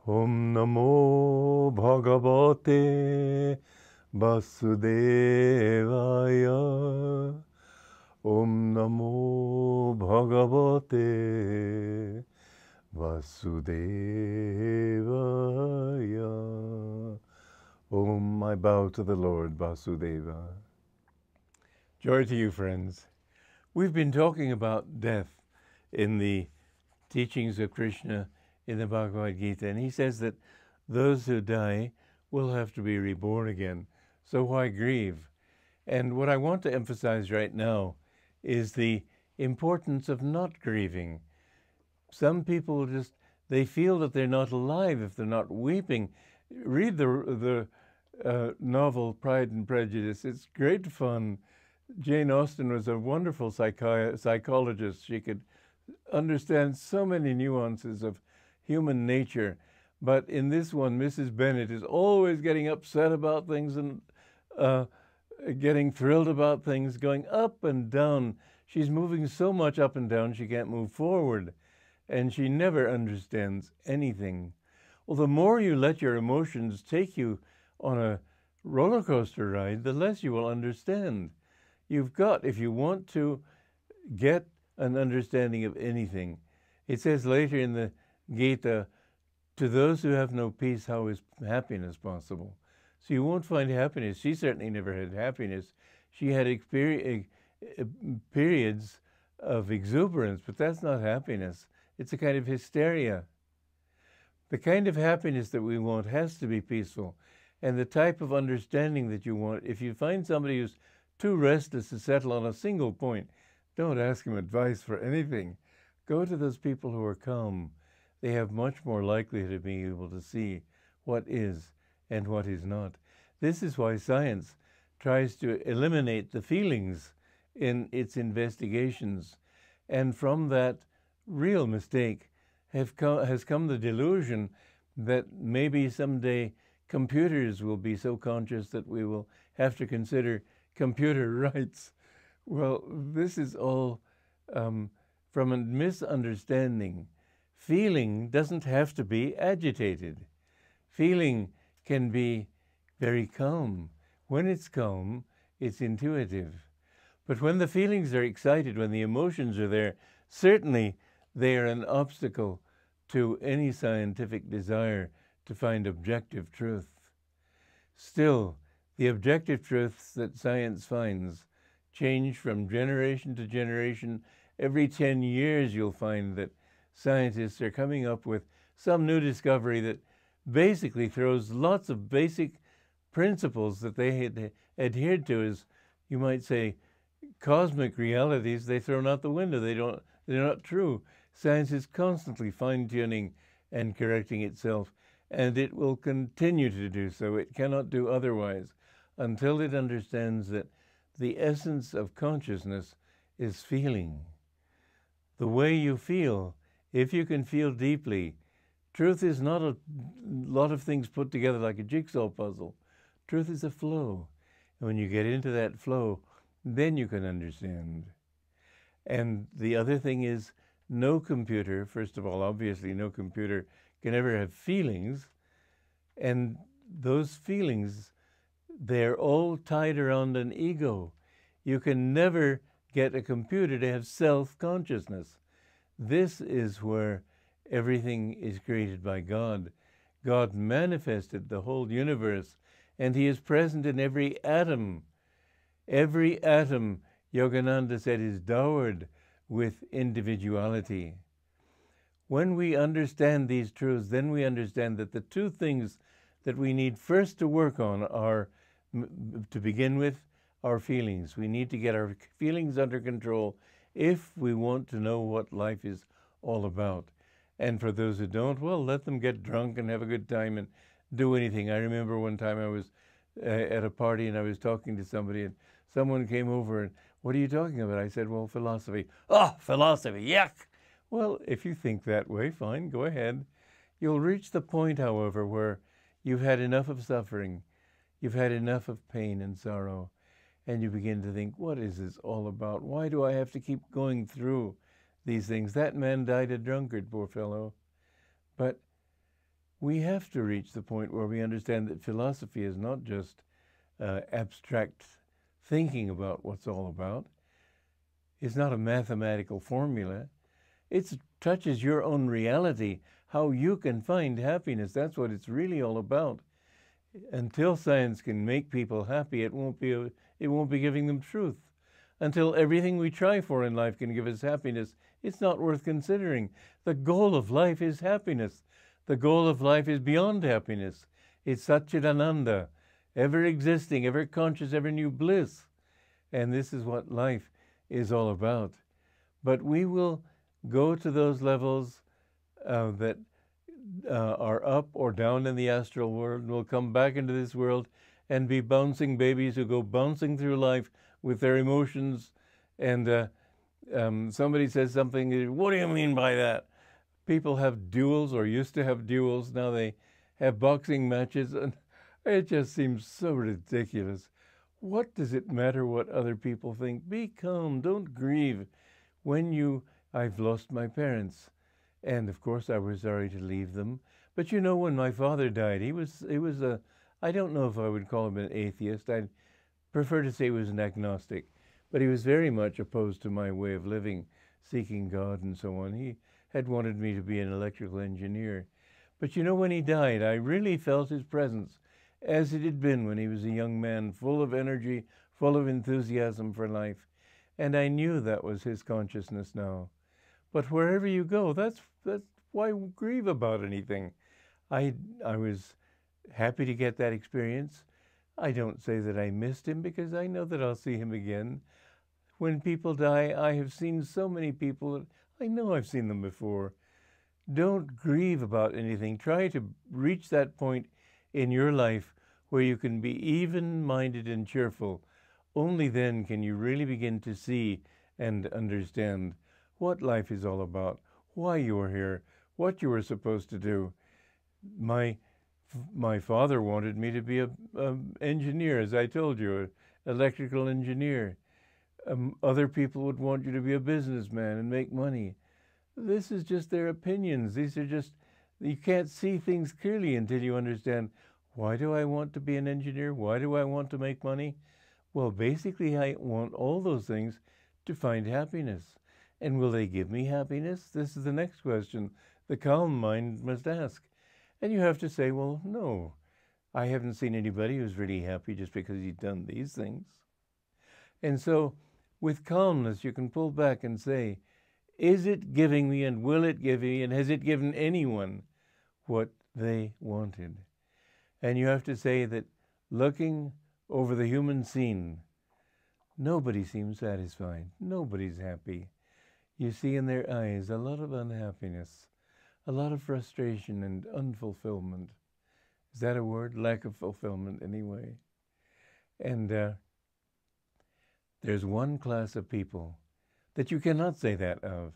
Om Namo Bhagavate Vasudevaya. Om Namo Bhagavate Vasudevaya. Om, I bow to the Lord Vasudeva. Joy to you, friends. We've been talking about death in the teachings of Krishna in the Bhagavad Gita, and he says that those who die will have to be reborn again. So why grieve? And what I want to emphasize right now is the importance of not grieving. Some people they feel that they're not alive if they're not weeping. Read the novel Pride and Prejudice. It's great fun. Jane Austen was a wonderful psychologist. She could understand so many nuances of human nature. But in this one, Mrs. Bennet is always getting upset about things and getting thrilled about things, going up and down. She's moving so much up and down she can't move forward, and she never understands anything. Well, the more you let your emotions take you on a roller coaster ride, the less you will understand. You've got, if you want to get an understanding of anything, it says later in the Gita, to those who have no peace, how is happiness possible? So you won't find happiness. She certainly never had happiness. She had periods of exuberance, but that's not happiness. It's a kind of hysteria. The kind of happiness that we want has to be peaceful. And the type of understanding that you want, if you find somebody who's too restless to settle on a single point, don't ask him advice for anything. Go to those people who are calm. They have much more likelihood of being able to see what is and what is not. This is why science tries to eliminate the feelings in its investigations. And from that real mistake has come the delusion that maybe someday computers will be so conscious that we will have to consider computer rights. Well, this is all from a misunderstanding. Feeling doesn't have to be agitated. Feeling can be very calm. When it's calm, it's intuitive. But when the feelings are excited, when the emotions are there, certainly they are an obstacle to any scientific desire to find objective truth. Still, the objective truths that science finds change from generation to generation. Every 10 years you'll find that scientists are coming up with some new discovery that basically throws lots of basic principles that they had adhered to as, you might say, cosmic realities. They're thrown out the window. They're not true. Science is constantly fine-tuning and correcting itself, and it will continue to do so. It cannot do otherwise until it understands that the essence of consciousness is feeling. The way you feel, if you can feel deeply, truth is not a lot of things put together like a jigsaw puzzle. Truth is a flow. And when you get into that flow, then you can understand. And the other thing is, no computer, first of all, obviously no computer can ever have feelings. And those feelings, they're all tied around an ego. You can never get a computer to have self-consciousness. This is where everything is created by God. God manifested the whole universe, and he is present in every atom. Every atom, Yogananda said, is dowered with individuality. When we understand these truths, then we understand that the two things that we need first to work on are, to begin with, our feelings. We need to get our feelings under control if we want to know what life is all about. And for those who don't, well, let them get drunk and have a good time and do anything. I remember one time I was at a party and I was talking to somebody and someone came over and, what are you talking about? I said, well, philosophy. Oh, philosophy, yuck! Well, if you think that way, fine, go ahead. You'll reach the point, however, where you've had enough of suffering, you've had enough of pain and sorrow, and you begin to think, what is this all about? Why do I have to keep going through these things? That man died a drunkard, poor fellow. But We have to reach the point where we understand that philosophy is not just abstract thinking about what's all about. It's not a mathematical formula. It touches your own reality, how you can find happiness. That's what it's really all about. Until science can make people happy, it won't be giving them truth. Until everything we try for in life can give us happiness, it's not worth considering. The goal of life is happiness. The goal of life is beyond happiness. It's Ananda, ever existing, ever conscious, ever new bliss. And this is what life is all about. But we will go to those levels that are up or down in the astral world, and we'll come back into this world and be bouncing babies who go bouncing through life with their emotions. And somebody says something, what do you mean by that? People have duels, or used to have duels. Now they have boxing matches, and it just seems so ridiculous. What does it matter what other people think? Be calm, don't grieve. I've lost my parents, and of course I was sorry to leave them. But you know, when my father died, he was I don't know if I would call him an atheist. I'd prefer to say he was an agnostic, but he was very much opposed to my way of living, seeking God and so on. He had wanted me to be an electrical engineer. But you know, when he died, I really felt his presence, as it had been when he was a young man, full of energy, full of enthusiasm for life. And I knew that was his consciousness now. But wherever you go, that's why grieve about anything. I was happy to get that experience. I don't say that I missed him, because I know that I'll see him again. When people die, I have seen so many people that I know I've seen them before. Don't grieve about anything. Try to reach that point in your life where you can be even-minded and cheerful. Only then can you really begin to see and understand what life is all about, why you are here, what you were supposed to do. My father wanted me to be an engineer, as I told you, an electrical engineer. Other people would want you to be a businessman and make money. This is just their opinions. These are just, you can't see things clearly until you understand, why do I want to be an engineer? Why do I want to make money? Well, basically, I want all those things to find happiness. And will they give me happiness? This is the next question the calm mind must ask. And you have to say, well, no, I haven't seen anybody who's really happy just because he's done these things. And so with calmness, you can pull back and say, is it giving me, and will it give me, and has it given anyone what they wanted? And you have to say that looking over the human scene, nobody seems satisfied. Nobody's happy. You see in their eyes a lot of unhappiness, a lot of frustration and unfulfillment. Is that a word? Lack of fulfillment, anyway. And there's one class of people that you cannot say that of,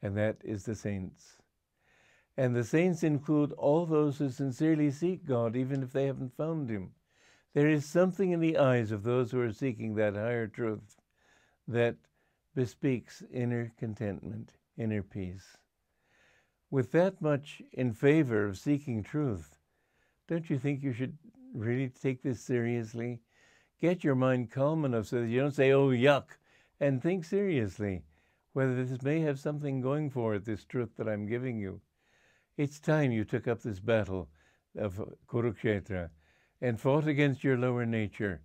and that is the saints. And the saints include all those who sincerely seek God, even if they haven't found him. There is something in the eyes of those who are seeking that higher truth that bespeaks inner contentment, inner peace. With that much in favor of seeking truth, don't you think you should really take this seriously? Get your mind calm enough so that you don't say, oh, yuck, and think seriously whether this may have something going for it, this truth that I'm giving you. It's time you took up this battle of Kurukshetra and fought against your lower nature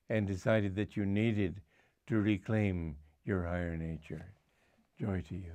and decided that you needed to reclaim your higher nature. Joy to you.